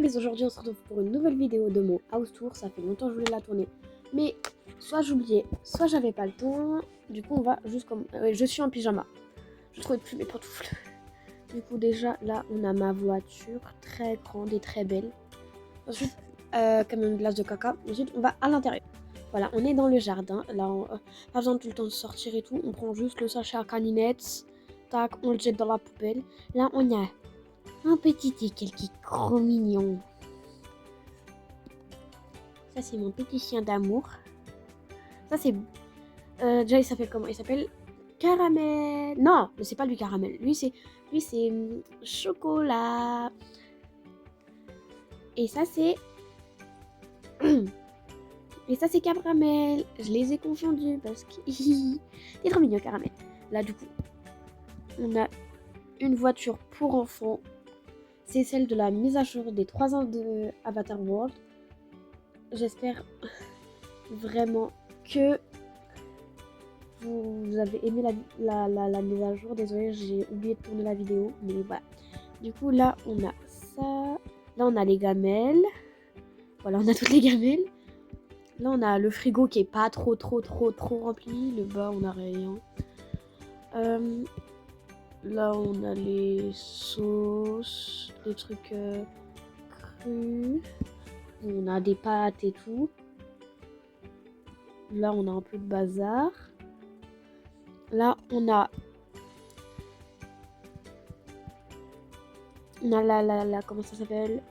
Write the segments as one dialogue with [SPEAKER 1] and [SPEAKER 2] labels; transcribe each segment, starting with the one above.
[SPEAKER 1] Mais aujourd'hui on se retrouve pour une nouvelle vidéo de mon house tour. Ça fait longtemps que je voulais la tourner, mais soit j'oubliais, soit j'avais pas le temps. Du coup on va juste comme... je suis en pyjama. Je trouvais plus mes pantoufles. Du coup déjà là on a ma voiture très grande et très belle. Ensuite camion de glace de caca. Ensuite on va à l'intérieur. Voilà, on est dans le jardin. Là on pas besoin tout le temps de sortir et tout. On prend juste le sachet à caninettes. Tac, on le jette dans la poubelle. Là on a un petit équel qui est trop mignon. Ça c'est mon petit chien d'amour. Ça c'est... déjà il s'appelle comment? Il s'appelle Caramel. Non, mais c'est pas lui Caramel. Lui c'est Chocolat. Et ça c'est... Et ça c'est Caramel. Je les ai confondus parce qu'il est trop mignon Caramel. Là du coup, on a une voiture pour enfants. C'est celle de la mise à jour des 3 ans de Avatar World. J'espère vraiment que vous avez aimé la mise à jour. Désolée, j'ai oublié de tourner la vidéo, mais voilà. Du coup, là, on a ça. Là, on a les gamelles. Voilà, on a toutes les gamelles. Là, on a le frigo qui est pas trop rempli. Le bas, on a rien. Là, on a les sauces, les trucs crus. On a des pâtes et tout. Là, on a un peu de bazar. Là, on a la comment ça s'appelle?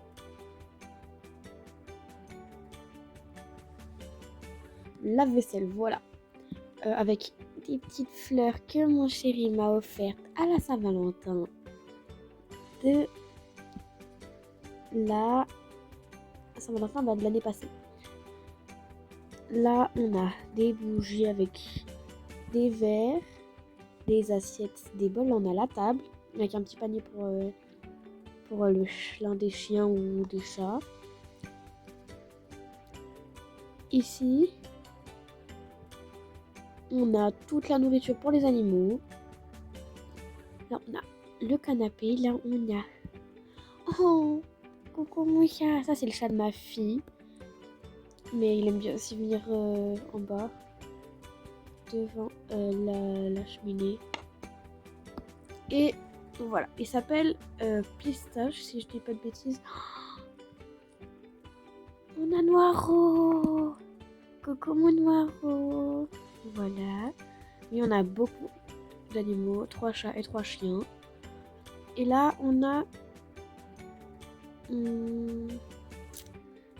[SPEAKER 1] La vaisselle, voilà. Avec des petites fleurs que mon chéri m'a offertes à la Saint-Valentin. De la Saint-Valentin de l'année passée. Là, on a des bougies avec des verres, des assiettes, des bols. On a la table avec un petit panier pour l'un des chiens ou des chats. Ici, on a toute la nourriture pour les animaux. Là, on a le canapé. Là, on a... Oh, coucou mon chat. Ça, c'est le chat de ma fille. Mais il aime bien aussi venir en bas, devant la cheminée. Et voilà, il s'appelle Pistache, si je dis pas de bêtises. On a Noiro. Coucou mon Noiro. Voilà. Mais on a beaucoup d'animaux, 3 chats et 3 chiens. Et là, on a...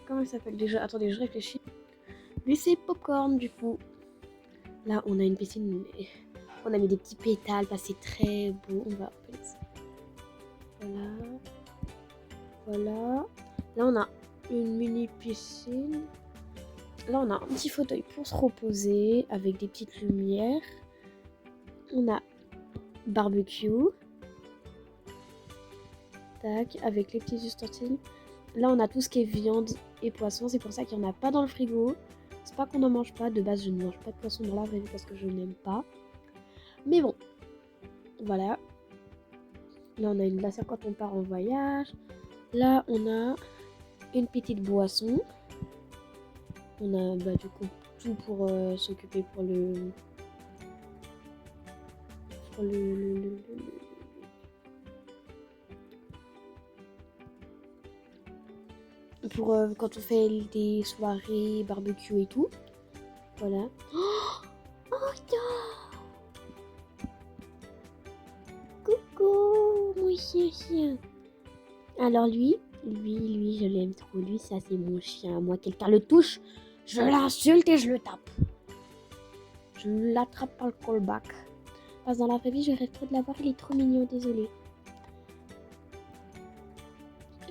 [SPEAKER 1] comment il s'appelle déjà? Attendez, je réfléchis. Lui, c'est Popcorn, du coup. Là, on a une piscine. On a mis des petits pétales, parce que c'est très beau. On va appeler ça. Voilà. Voilà. Là, on a une mini piscine. Là, on a un petit fauteuil pour se reposer avec des petites lumières. On a barbecue. Tac, avec les petits ustensiles. Là, on a tout ce qui est viande et poisson. C'est pour ça qu'il n'y en a pas dans le frigo. C'est pas qu'on n'en mange pas. De base, je ne mange pas de poisson dans la vraie vie parce que je n'aime pas. Mais bon, voilà. Là, on a une glacière quand on part en voyage. Là, on a une petite boisson. On a du coup tout pour s'occuper pour quand on fait des soirées barbecue et tout. Voilà. Oh coucou mon chien. Alors lui, je l'aime trop. Lui, ça c'est mon chien. Moi, quelqu'un le touche, je l'insulte et je le tape. Je l'attrape par le callback. Parce que dans la vraie vie, je rêve trop de l'avoir. Il est trop mignon, désolé.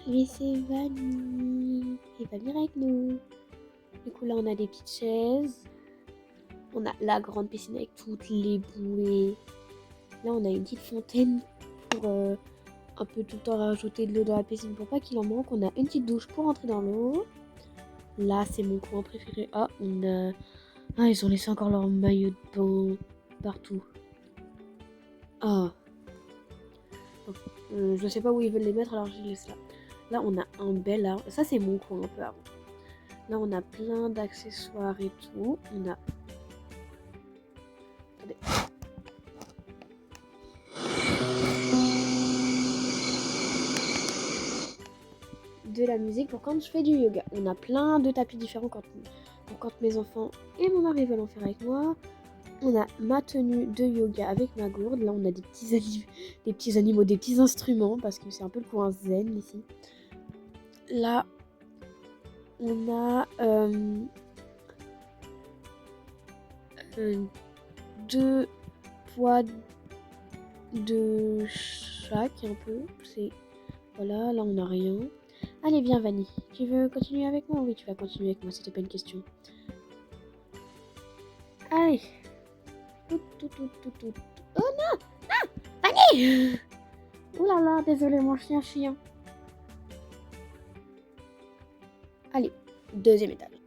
[SPEAKER 1] Lui, c'est Vanille. Il va venir avec nous. Du coup, là, on a des petites chaises. On a la grande piscine avec toutes les bouées. Là, on a une petite fontaine pour un peu tout le temps rajouter de l'eau dans la piscine pour pas qu'il en manque. On a une petite douche pour entrer dans l'eau. Là, c'est mon coin préféré. Ah, ils ont laissé encore leur maillot de bain partout. Ah. Je sais pas où ils veulent les mettre, alors je les laisse là. Là, on a un bel arbre. Ça, c'est mon coin un peu avant. Là, on a plein d'accessoires et tout. On a... Attendez. De la musique pour quand je fais du yoga. On a plein de tapis différents pour quand mes enfants et mon mari veulent en faire avec moi. On a ma tenue de yoga avec ma gourde. Là, on a des petits animaux, des petits instruments parce que c'est un peu le coin zen ici. Là, on a 2 poids de chaque un peu. Voilà, là on a rien. Allez, viens Vanny. Tu veux continuer avec moi? Oui, tu vas continuer avec moi, c'était pas une question. Allez. Oh non! Non! Vanny! Ouh là là, désolé mon chien. Allez, 2e étage.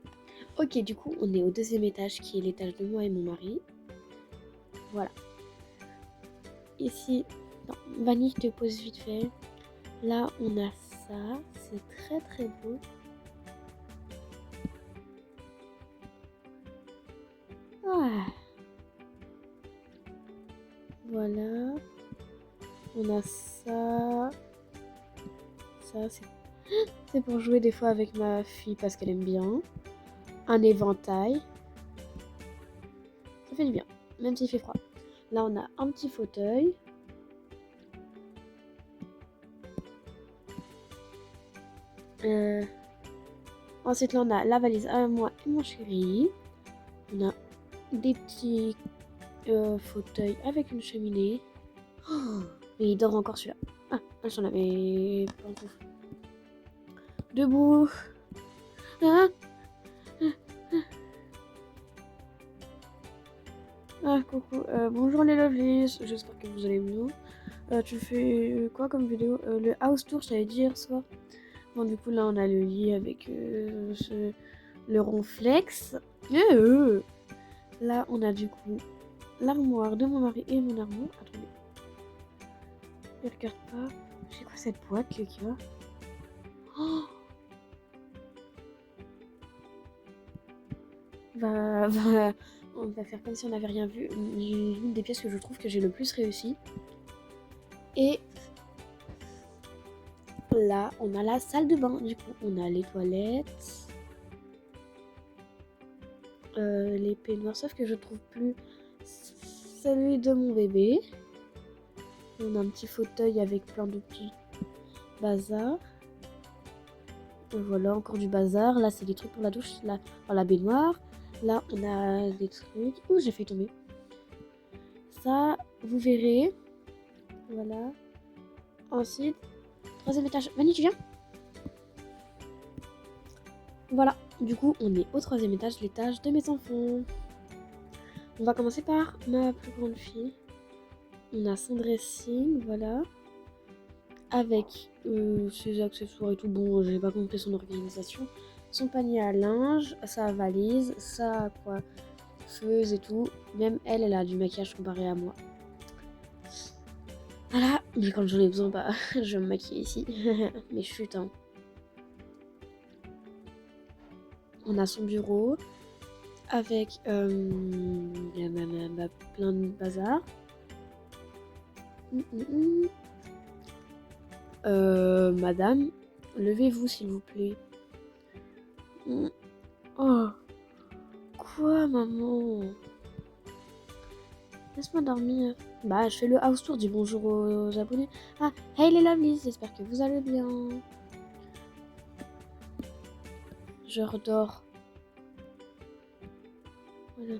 [SPEAKER 1] Ok, du coup, on est au 2e étage qui est l'étage de moi et mon mari. Voilà. Ici, non, Vanny, je te pose vite fait. Là, on a ça. C'est très très beau. Ah. Voilà. On a ça. Ça, c'est pour jouer des fois avec ma fille parce qu'elle aime bien. Un éventail. Ça fait du bien, même s'il fait froid. Là, on a un petit fauteuil. Ensuite, là, on a la valise à moi et mon chéri. On a des petits fauteuils avec une cheminée. Oh, mais il dort encore celui-là. Ah, j'en avais pantoufles. Debout. Ah, coucou. Bonjour les lovelies. J'espère que vous allez bien. Tu fais quoi comme vidéo? Le house tour, je t'avais dit hier soir. Bon, du coup, là, on a le lit avec le ronflex. Là, on a du coup l'armoire de mon mari et mon armoire. Attendez. Ne regarde pas. C'est quoi cette boîte qui va? Oh, on va faire comme si on n'avait rien vu. L'une des pièces que je trouve que j'ai le plus réussi. Et là, on a la salle de bain. Du coup, on a les toilettes. Les peignoirs, sauf que je trouve plus celui de mon bébé. On a un petit fauteuil avec plein de petits bazar. Voilà, encore du bazar. Là, c'est des trucs pour la douche, là, pour la baignoire. Là, on a des trucs. Ouh, j'ai fait tomber. Ça, vous verrez. Voilà. Ensuite, 3e étage. Manu, tu viens? Voilà. Du coup, on est au 3e étage, l'étage de mes enfants. On va commencer par ma plus grande fille. On a son dressing, voilà. Avec ses accessoires et tout. Bon, j'ai pas compris son organisation. Son panier à linge, sa valise, sa coiffeuse et tout. Même elle a du maquillage comparé à moi. Voilà, mais quand j'en ai besoin, bah, je me maquille ici. Mais chut, hein. On a son bureau avec plein de bazar. Madame, levez-vous s'il vous plaît. Oh, quoi, maman? Laisse-moi dormir. Bah, je fais le house tour, dis bonjour aux abonnés. Ah, hey les lovelies, j'espère que vous allez bien. Je redors. Voilà.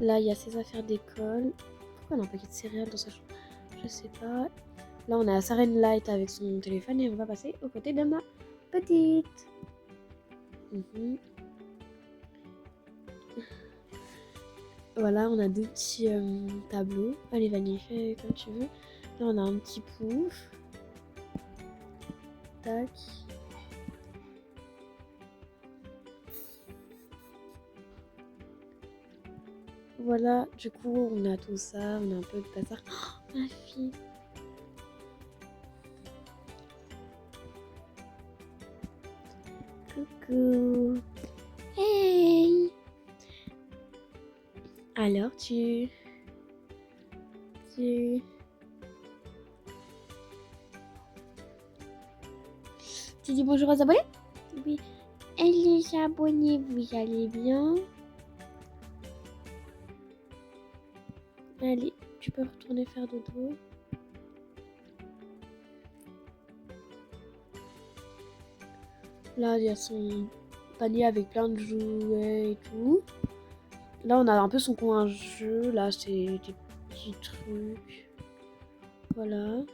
[SPEAKER 1] Là, il y a ses affaires d'école. Pourquoi on a un paquet de céréales dans sa chambre? Je sais pas. Là, on a Saren Light avec son téléphone et on va passer aux côtés de ma petite. Voilà, on a 2 petits tableaux. Allez, Vanille, fais comme tu veux. Là, on a un petit pouf. Tac. Voilà, du coup, on a tout ça, on a un peu de bazar. Oh, ma fille. Coucou. Hey. Alors, tu dis bonjour aux abonnés? Oui. Et les abonnés, vous allez bien? Allez, tu peux retourner faire dodo. Là, il y a son panier avec plein de jouets et tout. Là, on a un peu son coin jeu. Là, c'est des petits trucs. Voilà.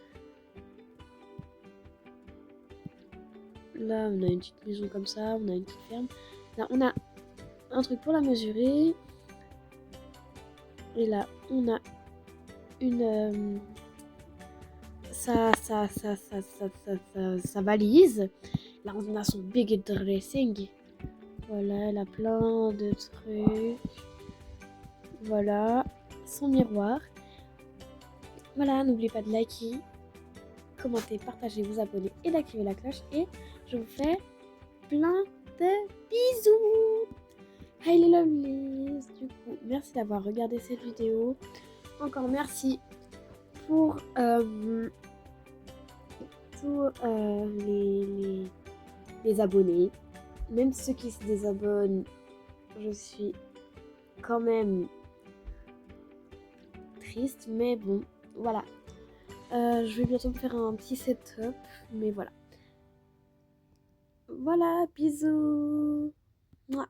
[SPEAKER 1] Là, on a une petite maison comme ça. On a une petite ferme. Là, on a un truc pour la mesurer. Et là, on a une... sa valise. Là, on a son big dressing. Voilà, elle a plein de trucs. Voilà, son miroir. Voilà, n'oubliez pas de liker, commenter, partager, vous abonner et d'activer la cloche. Et je vous fais plein de bisous. Hi les lovelies. Du coup, merci d'avoir regardé cette vidéo. Encore merci pour tous les abonnés. Même ceux qui se désabonnent, je suis quand même triste, mais bon, voilà. Je vais bientôt me faire un petit setup, mais voilà. Voilà, bisous. Mouah.